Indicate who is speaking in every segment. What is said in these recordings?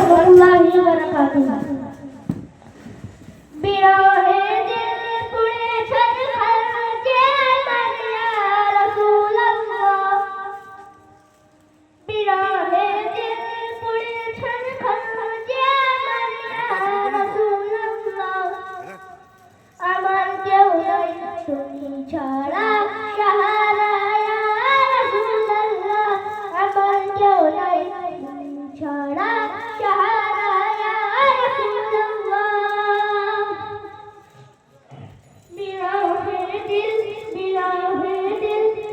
Speaker 1: রহমতুল্লাহি ওয়া বারাকাতুহু। বিরহে দিল পুড়ে ছলছল যে আমার ইয়া রাসূলুল্লাহ, বিরহে দিল পুড়ে ছলছল যে আমার ইয়া রাসূলুল্লাহ। আমার কেউ নাই তুমি ছাড়া সাহারা ইয়া রাসূলুল্লাহ, আমার কেউ নাই তুমি ছাড়া সাহারা ইয়া রাসূলুল্লাহ। বিরহে দিল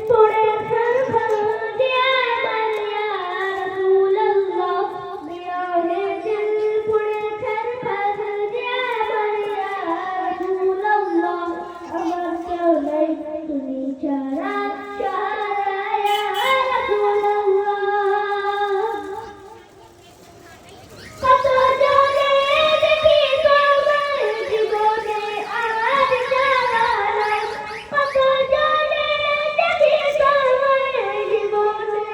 Speaker 1: পুড়ে ছলছল যে আমার ইয়া রাসূলুল্লাহ, বিরহে দিল পুড়ে ছলছল যে আমার ইয়া রাসূলুল্লাহ। আমার কেউ নাই তুমি ছাড়া সাহারা ইয়া রাসূলুল্লাহ। কত জনে দেখি তোমার জীবনে আর যাওয়া নাই, কত জনে দেখি তোমার জীবনে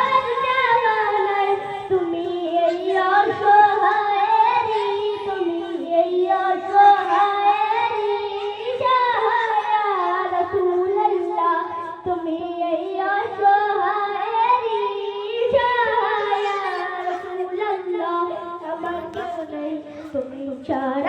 Speaker 1: আর যাওয়া নাই। তুমি এই অসহায়েরই, তুমি এই অসহায়েরই সাহারা রাসূলুল্লাহ, তুমি এই অসহায়েরই সাহারা রাসূলুল্লাহ। আমার কেউ নাই তুমি ছাড়া